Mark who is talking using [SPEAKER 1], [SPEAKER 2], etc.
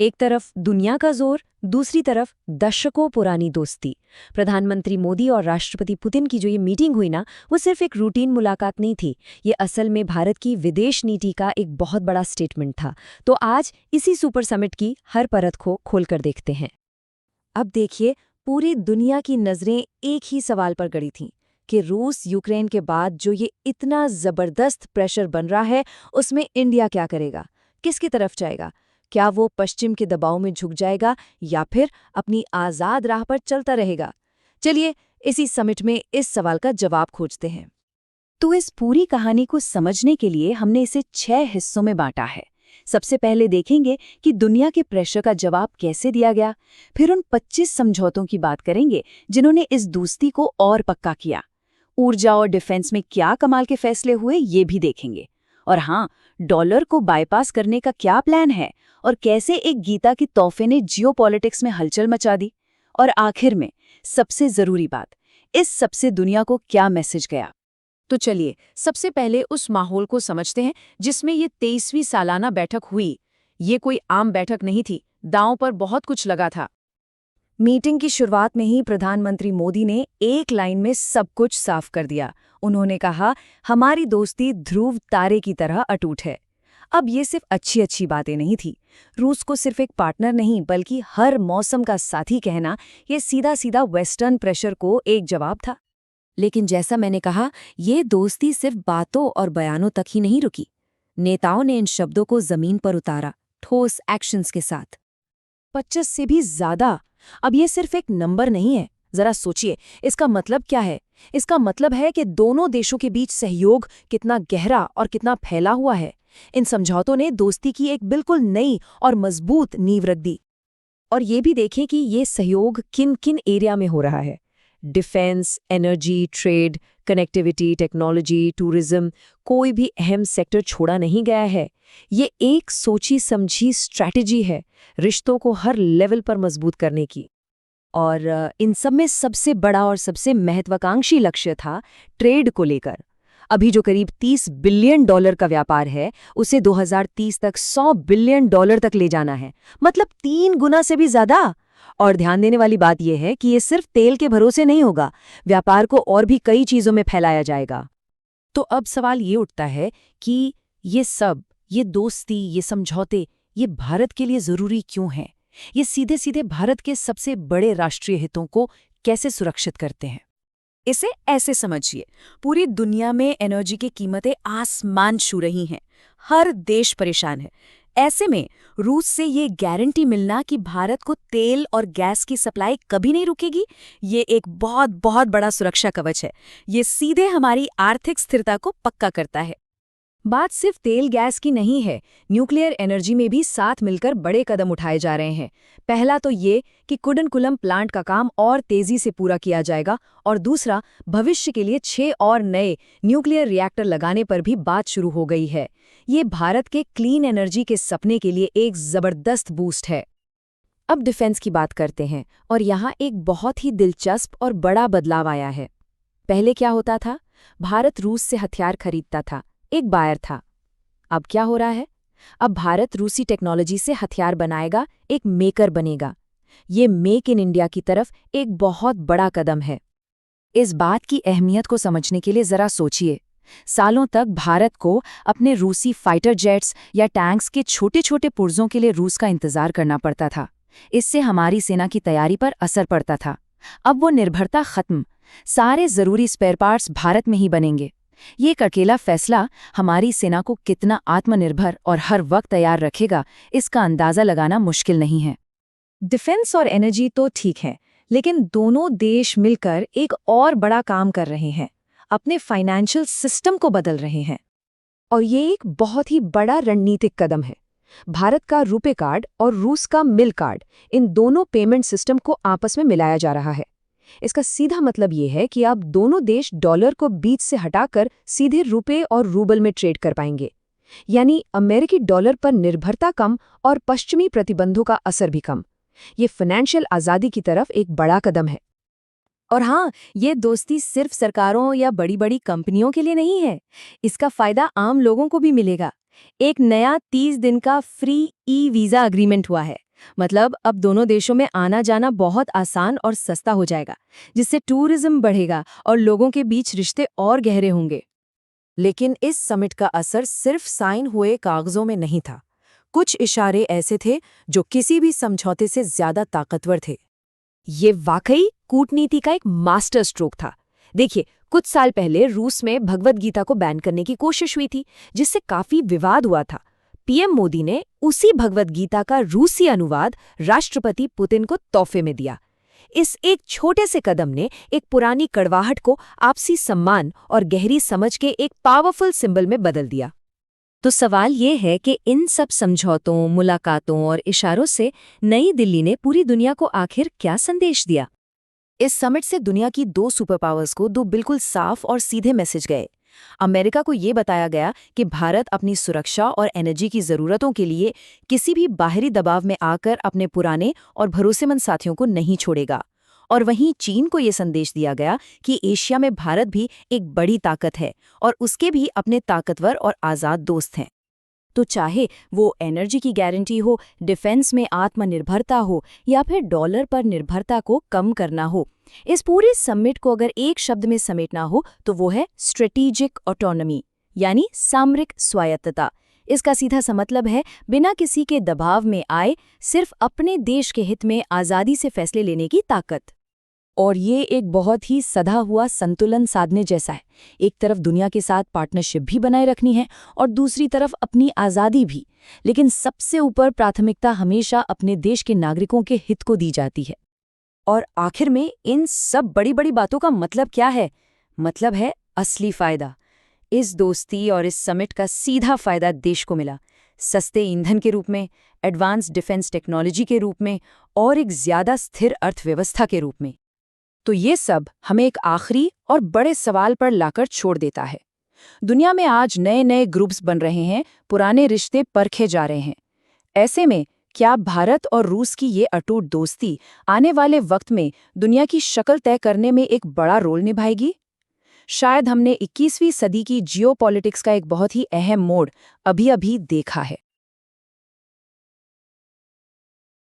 [SPEAKER 1] एक तरफ दुनिया का जोर, दूसरी तरफ दशकों पुरानी दोस्ती। प्रधानमंत्री मोदी और राष्ट्रपति पुतिन की जो ये मीटिंग हुई ना, वो सिर्फ एक रूटीन मुलाकात नहीं थी। ये असल में भारत की विदेश नीति का एक बहुत बड़ा स्टेटमेंट था। तो आज इसी सुपर समिट की हर परत को खोलकर देखते हैं। अब देखिए, पूरी दुनिया की नज़रें एक ही सवाल पर गड़ी थीं कि रूस यूक्रेन के बाद जो ये इतना ज़बरदस्त प्रेशर बन रहा है, उसमें इंडिया क्या करेगा, किसकी तरफ जाएगा? क्या वो पश्चिम के दबाव में झुक जाएगा या फिर अपनी आज़ाद राह पर चलता रहेगा? चलिए इसी समिट में इस सवाल का जवाब खोजते हैं। तो इस पूरी कहानी को समझने के लिए हमने इसे 6 हिस्सों में बांटा है। सबसे पहले देखेंगे कि दुनिया के प्रेशर का जवाब कैसे दिया गया। फिर उन 25 समझौतों की बात करेंगे जिन्होंने इस दोस्ती को और पक्का किया। ऊर्जा और डिफेंस में क्या कमाल के फैसले हुए ये भी देखेंगे। और हाँ, डॉलर को बाईपास करने का क्या प्लान है और कैसे एक गीता की तोहफे ने जियोपॉलिटिक्स में हलचल मचा दी। और आखिर में सबसे जरूरी बात, इस सबसे दुनिया को क्या मैसेज गया। तो चलिए सबसे पहले उस माहौल को समझते हैं जिसमें ये 23वीं सालाना बैठक हुई। ये कोई आम बैठक नहीं थी, दांव पर बहुत कुछ लगा था। मीटिंग की शुरुआत में ही प्रधानमंत्री मोदी ने एक लाइन में सब कुछ साफ कर दिया। उन्होंने कहा, हमारी दोस्ती ध्रुव तारे की तरह अटूट है। अब ये सिर्फ अच्छी बातें नहीं थी। रूस को सिर्फ एक पार्टनर नहीं बल्कि हर मौसम का साथी कहना, ये सीधा सीधा वेस्टर्न प्रेशर को एक जवाब था। लेकिन जैसा मैंने कहा, ये दोस्ती सिर्फ बातों और बयानों तक ही नहीं रुकी। नेताओं ने इन शब्दों को जमीन पर उतारा, ठोस एक्शंस के साथ। 25 से भी ज्यादा। अब ये सिर्फ एक नंबर नहीं है। जरा सोचिए, इसका मतलब क्या है? इसका मतलब है कि दोनों देशों के बीच सहयोग कितना गहरा और कितना फैला हुआ है। इन समझौतों ने दोस्ती की एक बिल्कुल नई और मजबूत नींव रख दी। और ये भी देखें कि ये सहयोग किन किन एरिया में हो रहा है। Defence, energy, trade, connectivity, technology, tourism, कोई भी अहम सेक्टर छोड़ा नहीं गया है। ये एक सोची समझी स्ट्रैटेजी है रिश्तों को हर लेवल पर मजबूत करने की। और इन सब में सबसे बड़ा और सबसे महत्वाकांक्षी लक्ष्य था ट्रेड को लेकर। अभी जो करीब $30 बिलियन का व्यापार है, उसे 2030 तक $100 बिलियन तक ले जाना है। मतलब 3 गुना से भी ज्यादा। और ध्यान देने वाली बात यह है कि ये सिर्फ तेल के भरोसे नहीं होगा, व्यापार को और भी कई चीजों में फैलाया जाएगा। तो अब सवाल ये उठता है कि ये सब, ये दोस्ती, ये समझौते, ये भारत के लिए जरूरी क्यों हैं? ये सीधे सीधे भारत के सबसे बड़े राष्ट्रीय हितों को कैसे सुरक्षित करते हैं? इसे ऐसे समझिए, पूरी दुनिया में एनर्जी की कीमतें आसमान छू रही हैं। हर देश परेशान है। ऐसे में रूस से ये गारंटी मिलना कि भारत को तेल और गैस की सप्लाई कभी नहीं रुकेगी, ये एक बहुत बहुत बड़ा सुरक्षा कवच है। ये सीधे हमारी आर्थिक स्थिरता को पक्का करता है। बात सिर्फ तेल गैस की नहीं है, न्यूक्लियर एनर्जी में भी साथ मिलकर बड़े कदम उठाए जा रहे हैं। पहला तो ये कि कुडनकुलम प्लांट का काम और तेजी से पूरा किया जाएगा, और दूसरा, भविष्य के लिए 6 और नए न्यूक्लियर रिएक्टर लगाने पर भी बात शुरू हो गई है। ये भारत के क्लीन एनर्जी के सपने के लिए एक जबरदस्त बूस्ट है। अब डिफेंस की बात करते हैं, और यहाँ एक बहुत ही दिलचस्प और बड़ा बदलाव आया है। पहले क्या होता था? भारत रूस से हथियार खरीदता था, एक बायर था। अब क्या हो रहा है? अब भारत रूसी टेक्नोलॉजी से हथियार बनाएगा, एक मेकर बनेगा। ये मेक इन इंडिया की तरफ एक बहुत बड़ा कदम है। इस बात की अहमियत को समझने के लिए जरा सोचिए। सालों तक भारत को अपने रूसी फाइटर जेट्स या टैंक्स के छोटे छोटे पुर्जों के लिए रूस का इंतजार करना पड़ता था। इससे हमारी सेना की तैयारी पर असर पड़ता था। अब वो निर्भरता खत्म। सारे जरूरी स्पेयर पार्ट्स भारत में ही बनेंगे। ये एक अकेला फैसला हमारी सेना को कितना आत्मनिर्भर और हर वक्त तैयार रखेगा, इसका अंदाजा लगाना मुश्किल नहीं है। डिफेंस और एनर्जी तो ठीक है, लेकिन दोनों देश मिलकर एक और बड़ा काम कर रहे हैं, अपने फाइनेंशियल सिस्टम को बदल रहे हैं। और ये एक बहुत ही बड़ा रणनीतिक कदम है। भारत का रुपे कार्ड और रूस का मिल कार्ड, इन दोनों पेमेंट सिस्टम को आपस में मिलाया जा रहा है। इसका सीधा मतलब ये है कि अब दोनों देश डॉलर को बीच से हटाकर सीधे रुपए और रूबल में ट्रेड कर पाएंगे। यानी अमेरिकी डॉलर पर निर्भरता कम और पश्चिमी प्रतिबंधों का असर भी कम। ये फाइनेंशियल आज़ादी की तरफ एक बड़ा कदम है। और हाँ, ये दोस्ती सिर्फ सरकारों या बड़ी बड़ी कंपनियों के लिए नहीं है। इसका फायदा आम लोगों को भी मिलेगा। एक नया 30 दिन का फ्री ई वीज़ा अग्रीमेंट हुआ है।
[SPEAKER 2] मतलब अब दोनों देशों में आना जाना बहुत आसान और सस्ता हो जाएगा, जिससे टूरिज्म बढ़ेगा और लोगों के बीच रिश्ते और गहरे होंगे।
[SPEAKER 3] लेकिन इस समिट का असर सिर्फ साइन हुए कागजों में नहीं था। कुछ इशारे ऐसे थे जो किसी भी समझौते से ज्यादा ताकतवर थे।
[SPEAKER 1] ये वाकई कूटनीति का एक मास्टर स्ट्रोक था। देखिए, कुछ साल पहले रूस में भगवद गीता को बैन करने की कोशिश हुई थी, जिससे काफी विवाद हुआ था। पीएम मोदी ने उसी भगवद गीता का रूसी अनुवाद राष्ट्रपति पुतिन को तोहफे में दिया। इस एक छोटे से कदम ने एक पुरानी कड़वाहट को आपसी सम्मान और गहरी समझ के एक पावरफुल सिंबल में बदल दिया। तो सवाल ये है कि इन सब समझौतों, मुलाकातों और इशारों से नई दिल्ली ने पूरी दुनिया को आखिर क्या संदेश दिया?
[SPEAKER 3] इस समिट से दुनिया की दो सुपर पावर्स को दो बिल्कुल साफ और सीधे मैसेज गए। अमेरिका को ये बताया गया कि भारत अपनी सुरक्षा और एनर्जी की जरूरतों के लिए किसी भी बाहरी दबाव में आकर अपने पुराने और भरोसेमंद साथियों को नहीं छोड़ेगा। और वहीं चीन को ये संदेश दिया गया कि एशिया में भारत भी एक बड़ी ताकत है और उसके भी अपने ताकतवर और आज़ाद दोस्त हैं। तो चाहे वो एनर्जी की गारंटी हो, डिफेंस में आत्मनिर्भरता हो या फिर डॉलर पर निर्भरता को कम करना हो, इस पूरे समिट को अगर एक शब्द में समेटना हो तो वो है स्ट्रेटेजिक ऑटोनॉमी, यानी सामरिक स्वायत्तता। इसका सीधा सा मतलब है बिना किसी के दबाव में आए सिर्फ अपने देश के हित में आज़ादी से फैसले लेने की ताकत।
[SPEAKER 1] और ये एक बहुत ही सधा हुआ संतुलन साधने जैसा है। एक तरफ दुनिया के साथ पार्टनरशिप भी बनाए रखनी है और दूसरी तरफ अपनी आज़ादी भी, लेकिन सबसे ऊपर प्राथमिकता हमेशा अपने देश के नागरिकों के हित को दी जाती है। और आखिर में इन सब बड़ी बड़ी बातों का मतलब क्या है? मतलब है असली फायदा। इस दोस्ती और इस समिट का सीधा फायदा देश को मिला, सस्ते ईंधन के रूप में, एडवांस डिफेंस टेक्नोलॉजी के रूप में और एक ज्यादा स्थिर अर्थव्यवस्था के रूप में। तो ये सब हमें एक आखिरी और बड़े सवाल पर लाकर छोड़ देता है। दुनिया में आज नए नए ग्रुप्स बन रहे हैं, पुराने रिश्ते परखे जा रहे हैं। ऐसे में क्या भारत और रूस की ये अटूट दोस्ती आने वाले वक्त में दुनिया की शक्ल तय करने में एक बड़ा रोल निभाएगी? शायद हमने 21वीं सदी की जियोपॉलिटिक्स का एक बहुत ही अहम मोड़ अभी-अभी देखा है।